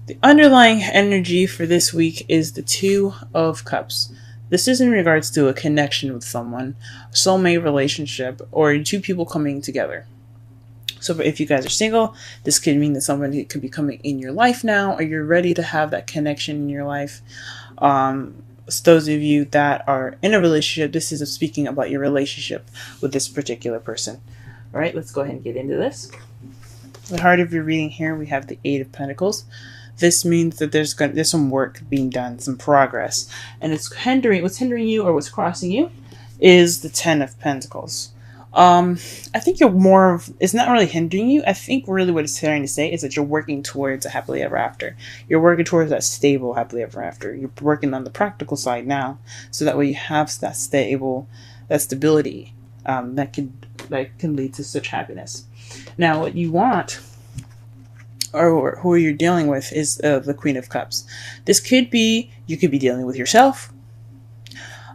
The underlying energy for this week is the Two of Cups. This is in regards to a connection with someone, a soulmate relationship, or two people coming together. So if you guys are single, this could mean that somebody could be coming in your life now, or you're ready to have that connection in your life. So those of you that are in a relationship, this is speaking about your relationship with this particular person. All right, let's go ahead and get into this. The heart of your reading here, we have the Eight of Pentacles. This means that there's some work being done, some progress, and what's hindering you or what's crossing you is the Ten of Pentacles. I think it's not really hindering you. I think really what it's trying to say is that you're working towards a happily ever after. You're working towards that stable happily ever after. You're working on the practical side now, so that way you have that stability that can lead to such happiness. Now, what you want, or who you're dealing with, is the Queen of Cups. This could be, you could be dealing with yourself.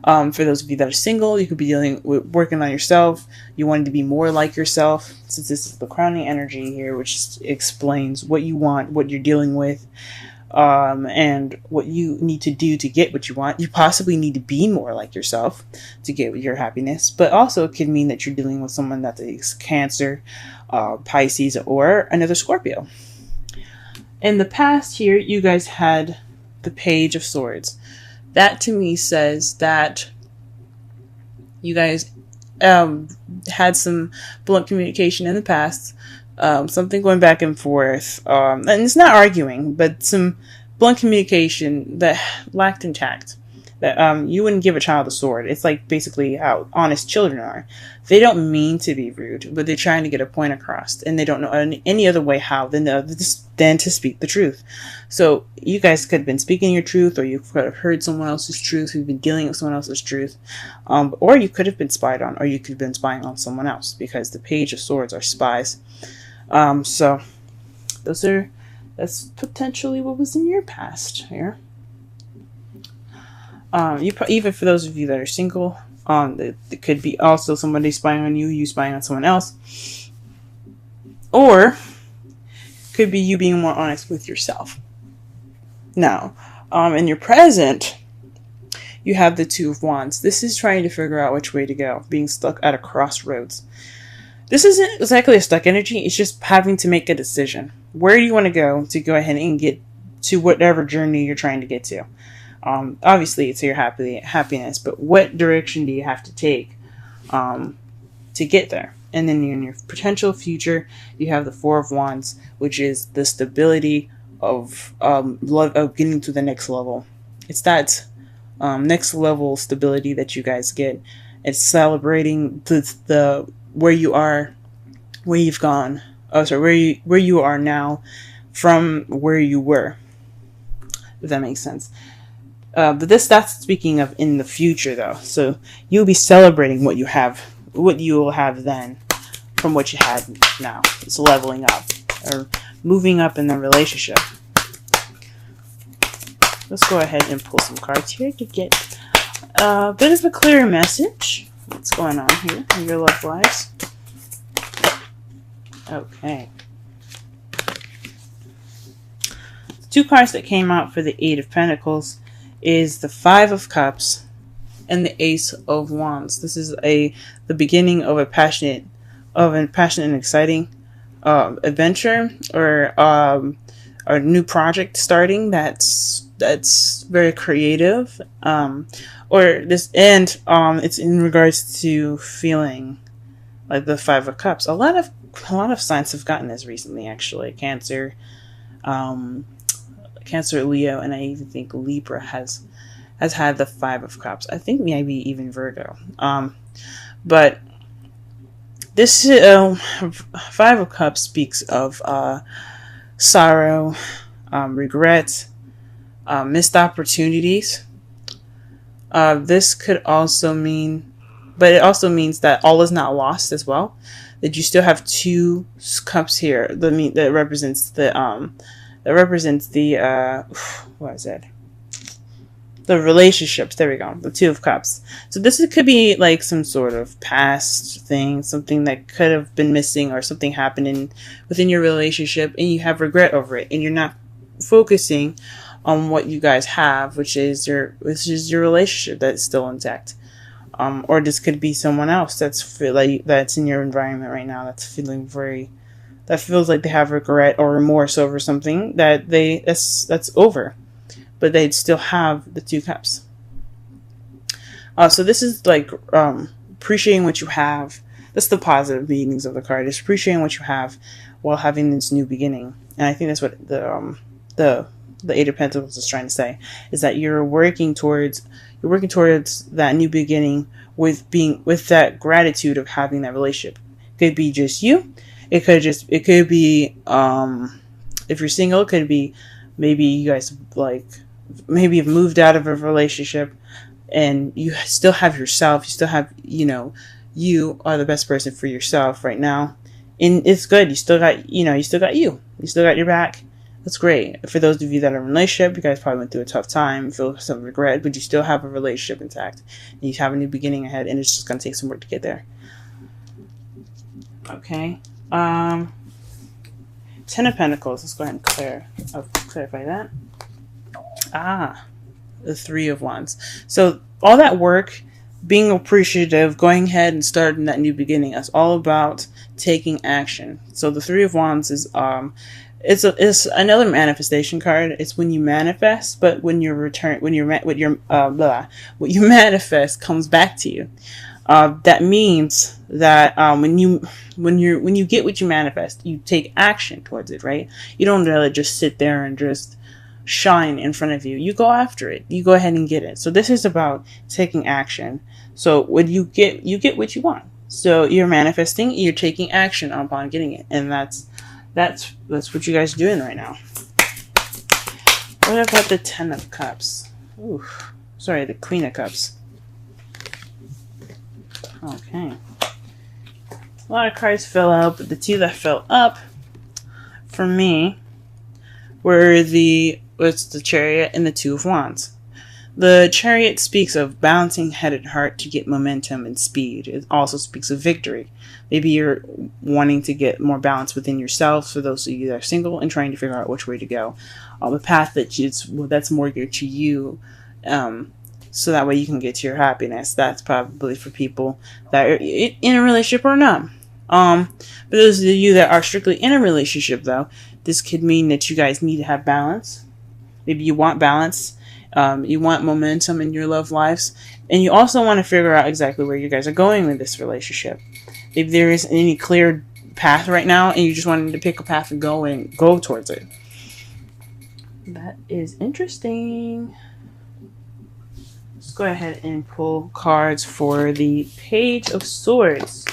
For those of you that are single, you could be working on yourself. You want to be more like yourself, since this is the crowning energy here, which explains what you want, what you're dealing with, and what you need to do to get what you want. You possibly need to be more like yourself to get your happiness, but also it could mean that you're dealing with someone that is Cancer, Pisces, or another Scorpio. In the past here, you guys had the Page of Swords. That to me says that you guys had some blunt communication in the past, something going back and forth, and it's not arguing, but some blunt communication that lacked in tact. That you wouldn't give a child a sword. It's like basically how honest children are. They don't mean to be rude, but they're trying to get a point across, and they don't know any other way how than to speak the truth. So you guys could have been speaking your truth, or you could have heard someone else's truth. You've been dealing with someone else's truth, or you could have been spied on, or you could have been spying on someone else, because the Page of Swords are spies. So that's potentially what was in your past here. Even for those of you that are single, it could be also somebody spying on you, you spying on someone else, or could be you being more honest with yourself. Now, in your present, you have the Two of Wands. This is trying to figure out which way to go, being stuck at a crossroads. This isn't exactly a stuck energy, it's just having to make a decision. Where do you want to go ahead and get to whatever journey you're trying to get to? Obviously it's your happiness, but what direction do you have to take to get there? And then in your potential future, you have the Four of Wands, which is the stability of getting to the next level. It's that next level stability that you guys get. It's celebrating the where you are, where you've gone. Where you are now from where you were. If that makes sense. But that's speaking of in the future, though. So you'll be celebrating what you will have then from what you had now. It's leveling up or moving up in the relationship. Let's go ahead and pull some cards here to get a bit of a clearer message. What's going on here in your love lives? Okay. The two cards that came out for the Eight of Pentacles is the Five of Cups and the Ace of Wands. This is the beginning of a passionate and exciting adventure, or a new project starting that's very creative, it's in regards to feeling like the Five of Cups. A lot of signs have gotten this recently, actually. Cancer, Leo, and I even think Libra has had the Five of Cups. I think maybe even Virgo. But this Five of Cups speaks of sorrow, regret, missed opportunities. This could also mean, but it also means that all is not lost as well. That you still have two cups here. That represents the what is it? The relationships. There we go. The Two of Cups. So this could be like some sort of past thing, something that could have been missing, or something happening within your relationship, and you have regret over it, and you're not focusing on what you guys have, which is your relationship that's still intact. Or this could be someone else that's in your environment right now that feels like they have regret or remorse over something that's over, but they'd still have the 2 cups. So this is like appreciating what you have. That's the positive meanings of the card. Is appreciating what you have while having this new beginning. And I think that's what the Eight of Pentacles is trying to say, is that you're working towards that new beginning with that gratitude of having that relationship. It could be just you. It could be if you're single, it could be maybe you guys maybe you've moved out of a relationship and you still have yourself. You still have, you are the best person for yourself right now. And it's good. You still got you still got your back. That's great. For those of you that are in a relationship, you guys probably went through a tough time, feel some regret, but you still have a relationship intact. And you have a new beginning ahead, and it's just going to take some work to get there. Okay. 10 of Pentacles. Let's go ahead and clarify that. The 3 of Wands. So all that work, being appreciative, going ahead and starting that new beginning, that's all about taking action. So the 3 of Wands is it's another manifestation card. It's when you manifest, but when you manifest comes back to you. That means that when you get what you manifest, you take action towards it, right? You don't really just sit there and just shine in front of you. You go after it. You go ahead and get it. So this is about taking action. So when you get what you want. So you're manifesting, you're taking action upon getting it, and that's what you guys are doing right now. What about the 10 of Cups? Ooh, sorry, the Queen of Cups. Okay. A lot of cards fell out, but the 2 that fell up for me were the Chariot and the 2 of Wands. The Chariot speaks of balancing head and heart to get momentum and speed. It also speaks of victory. Maybe you're wanting to get more balance within yourself, for those of you that are single, and trying to figure out which way to go. The path that's more geared to you, so that way you can get to your happiness. That's probably for people that are in a relationship or not. For those of you that are strictly in a relationship, though, this could mean that you guys need to have balance. Maybe you want balance. You want momentum in your love lives. And you also want to figure out exactly where you guys are going with this relationship. If there isn't any clear path right now and you just wanted to pick a path and go towards it. That is interesting. Let's go ahead and pull cards for the Page of Swords.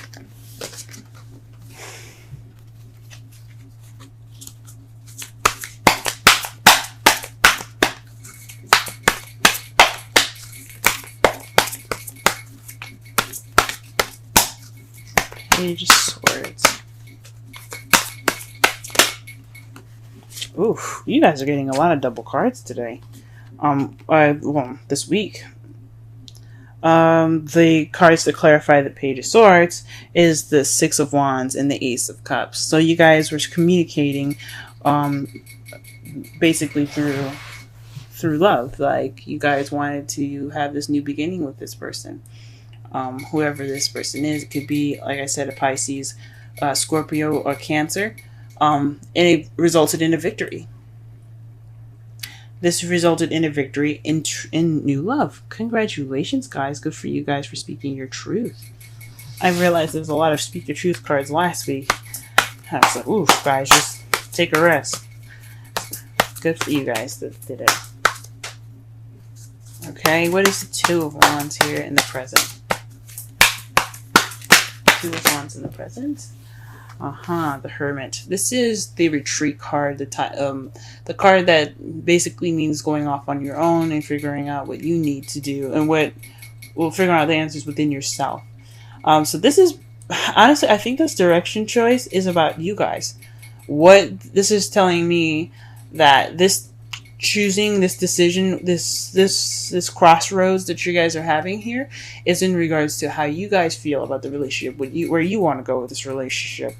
Page of Swords. Ooh, you guys are getting a lot of double cards today. This week. The cards to clarify the Page of Swords is the 6 of Wands and the Ace of Cups. So you guys were communicating, basically through love. Like, you guys wanted to have this new beginning with this person. Whoever this person is. It could be, like I said, a Pisces, Scorpio, or Cancer. And it resulted in a victory. This resulted in a victory in new love. Congratulations, guys. Good for you guys for speaking your truth. I realized there was a lot of speak your truth cards last week. I was like, oof, guys, just take a rest. Good for you guys that did it. Okay, what is the 2 of Wands here in the present? 2 of Wands in the present. The Hermit. This is the retreat card, the card that basically means going off on your own and figuring out what you need to do and figuring out the answers within yourself. So this is, honestly, I think this direction choice is about you guys. What this is telling me, that this choosing, this decision, this crossroads that you guys are having here is in regards to how you guys feel about the relationship, where you want to go with this relationship.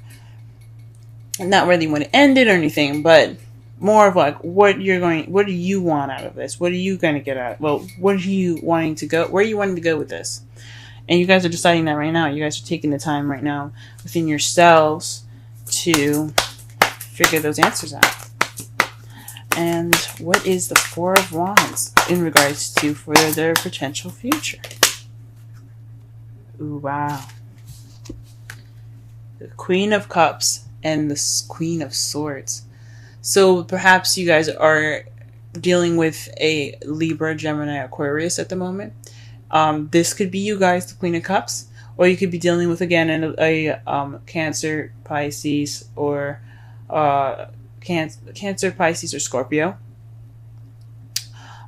And not whether you want to end it or anything, but more of like what do you want out of this? What are you going to get out? Well, what are you wanting to go? Where are you wanting to go with this? And you guys are deciding that right now. You guys are taking the time right now within yourselves to figure those answers out. And what is the Four of Wands in regards to for their potential future? Ooh, wow. The Queen of Cups and the Queen of Swords. So perhaps you guys are dealing with a Libra, Gemini, Aquarius at the moment. This could be you guys, the Queen of Cups, or you could be dealing with, again, a Cancer, Pisces, or Cancer, Pisces, or Scorpio.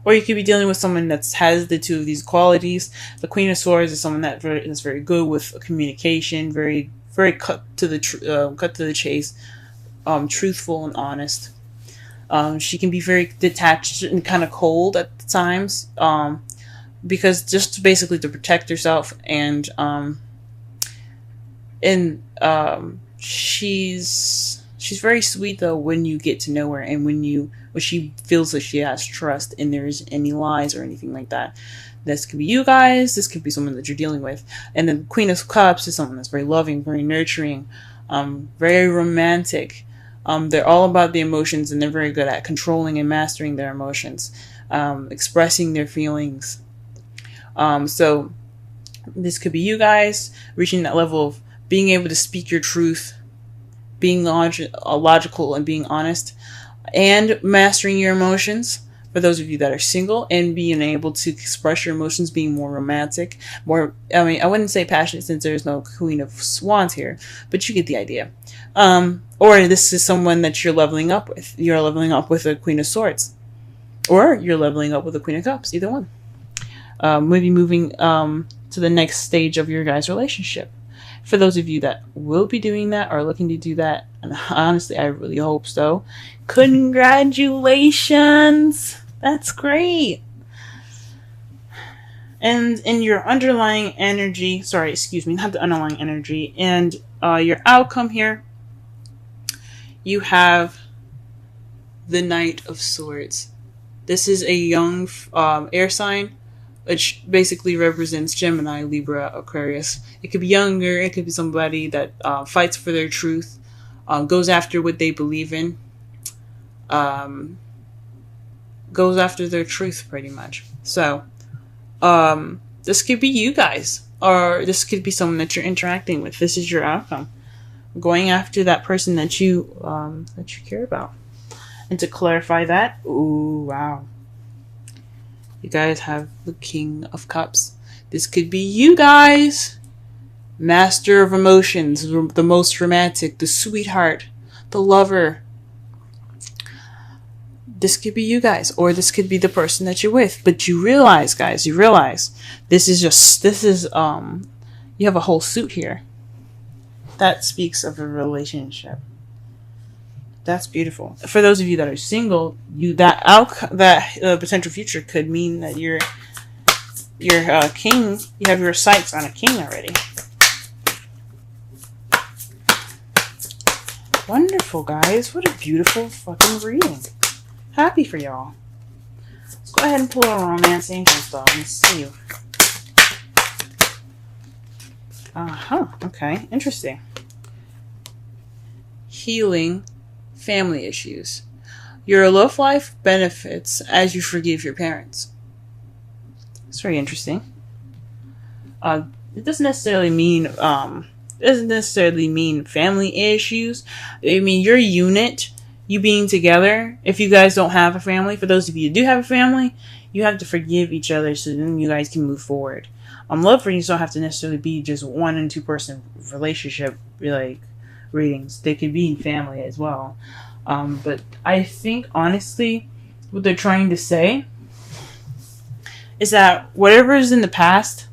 Or you could be dealing with someone that has the two of these qualities. The Queen of Swords is someone that is very good with communication, very cut to the chase, truthful and honest. She can be very detached and kind of cold at times, because just basically to protect herself, and she's very sweet though when you get to know her, and when she feels that she has trust and there's any lies or anything like that. This could be you guys. This could be someone that you're dealing with. And then Queen of Cups is someone that's very loving, very nurturing, very romantic. They're all about the emotions, and they're very good at controlling and mastering their emotions, expressing their feelings. So this could be you guys reaching that level of being able to speak your truth, being logical and being honest, and mastering your emotions. For those of you that are single, and being able to express your emotions, being more romantic, I wouldn't say passionate since there's no Queen of Wands here, but you get the idea. Or this is someone that you're leveling up with. You're leveling up with a Queen of Swords, or you're leveling up with a Queen of Cups, either one. Maybe moving to the next stage of your guys' relationship. For those of you that will be doing that or looking to do that, and honestly, I really hope so, congratulations! That's great! And in your underlying energy, not the underlying energy, and your outcome here, you have the Knight of Swords. This is a young air sign, which basically represents Gemini, Libra, Aquarius. It could be younger. It could be somebody that fights for their truth, goes after what they believe in, goes after their truth, pretty much. So, this could be you guys, or this could be someone that you're interacting with. This is your outcome, going after that person that you care about. And to clarify that, ooh, wow. You guys have the King of Cups. This could be you guys. Master of emotions, the most romantic, the sweetheart, the lover. This could be you guys, or this could be the person that you're with. But you realize, guys, you have a whole suit here. That speaks of a relationship. That's beautiful. For those of you that are single, that potential future could mean that you're king. You have your sights on a king already. Wonderful, guys. What a beautiful fucking reading. Happy for y'all. Let's go ahead and pull a romance angel style and see you. Okay. Interesting. Healing family issues. Your love life benefits as you forgive your parents. It's very interesting. It doesn't necessarily mean family issues. I mean your unit, you being together. If you guys don't have a family, for those of you who do have a family, you have to forgive each other so then you guys can move forward. Love readings don't have to necessarily be just 1 and 2 person relationship readings. They could be in family as well. But I think honestly what they're trying to say is that whatever is in the past,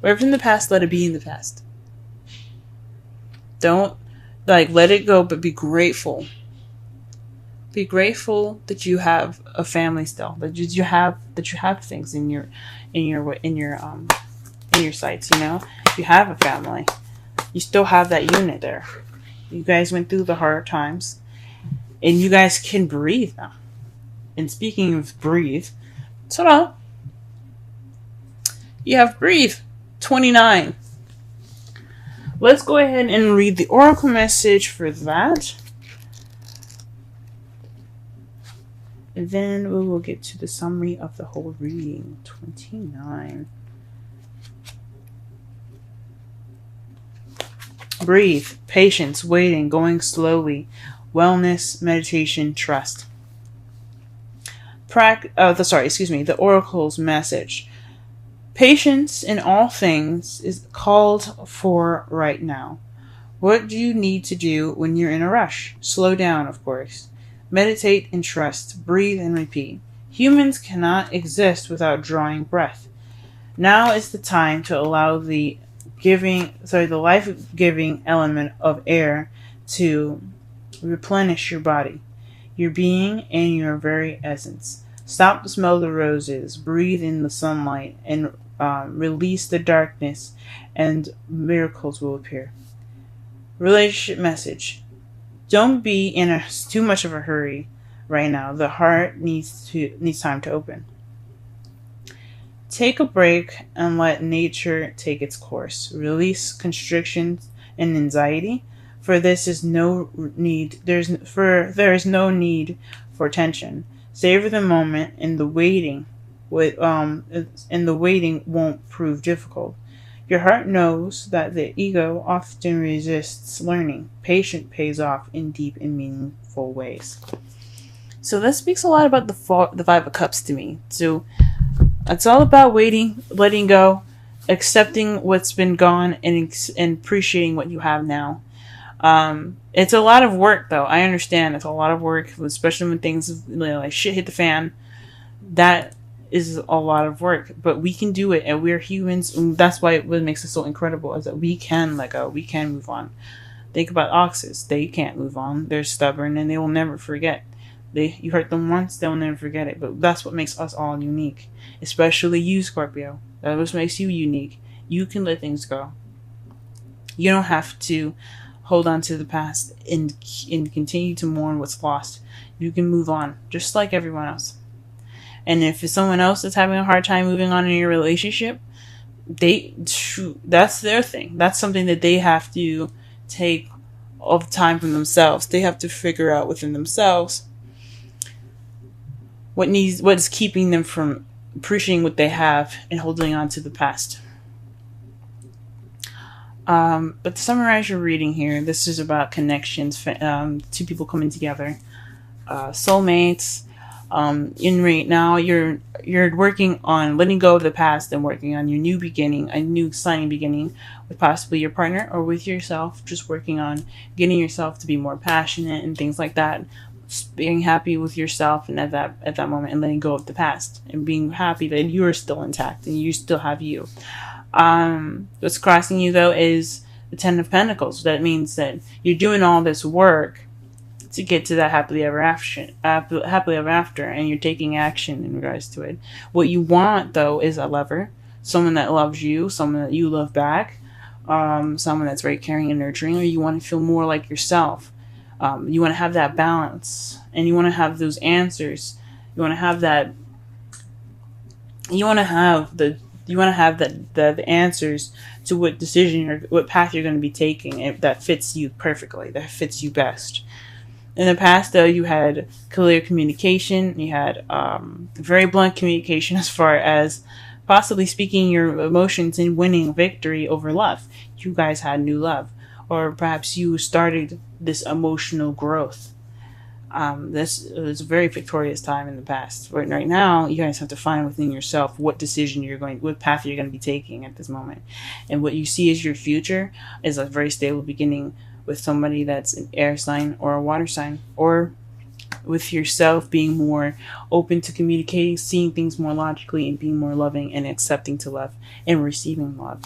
let it be in the past. Don't let it go, but be grateful. Be grateful that you have a family still. That you have things in your sights. If you have a family, you still have that unit there. You guys went through the hard times, And you guys can breathe now. And speaking of breathe, ta-da! You have breathe 29. Let's go ahead and read the oracle message for that. And then we will get to the summary of the whole reading. 29. Breathe, patience, waiting, going slowly, wellness, meditation, trust. The oracle's message. Patience in all things is called for right now. What do you need to do when you're in a rush? Slow down, of course. Meditate and trust. Breathe and repeat. Humans cannot exist without drawing breath. Now is the time to allow the life-giving element of air to replenish your body, your being, and your very essence. Stop to smell the roses, breathe in the sunlight, and release the darkness, and miracles will appear. Relationship message. Don't be in too much of a hurry right now. The heart needs time to open. Take a break and let nature take its course. Release constrictions and anxiety, for there is no need for tension. Savor the moment, and the waiting won't prove difficult. Your heart knows that the ego often resists learning. Patience pays off in deep and meaningful ways. So that speaks a lot about the Five of Cups to me. So it's all about waiting, letting go, accepting what's been gone, and appreciating what you have now. It's a lot of work, though. I understand it's a lot of work, especially when things like shit hit the fan. That is a lot of work, but we can do it, and we're humans, and that's why what makes us so incredible is that we can let go, we can move on. Think about oxes. They can't move on. They're stubborn, and they will never forget. You hurt them once, they'll never forget it. But that's what makes us all unique, especially you, Scorpio. That what makes you unique. You can let things go. You don't have to hold on to the past and continue to mourn what's lost. You can move on, just like everyone else. And if it's someone else that's having a hard time moving on in your relationship, that's their thing. That's something that they have to take all the time from themselves. They have to figure out within themselves what is keeping them from appreciating what they have and holding on to the past. But to summarize your reading here, this is about connections, two people coming together, soulmates. Right now, you're working on letting go of the past and working on your new beginning, a new exciting beginning with possibly your partner or with yourself. Just working on getting yourself to be more passionate and things like that. Being happy with yourself and at that moment, and letting go of the past and being happy that you are still intact and you still have you. What's crossing you though is the Ten of Pentacles. That means that you're doing all this work to get to that happily ever after, and you're taking action in regards to it. What you want though is a lover, someone that loves you, someone that you love back, someone that's very caring and nurturing, or you want to feel more like yourself. You want to have that balance, and you want to have those answers. You want to have that. You want to have the answers to what decision or what path you're going to be taking that fits you perfectly, that fits you best. In the past, though, you had clear communication. You had very blunt communication as far as possibly speaking your emotions and winning victory over love. You guys had new love. Or perhaps you started this emotional growth. This was a very victorious time in the past. But right now, you guys have to find within yourself what path you're going to be taking at this moment. And what you see as your future is a very stable beginning with somebody that's an air sign or a water sign, or with yourself being more open to communicating, seeing things more logically, and being more loving and accepting to love and receiving love.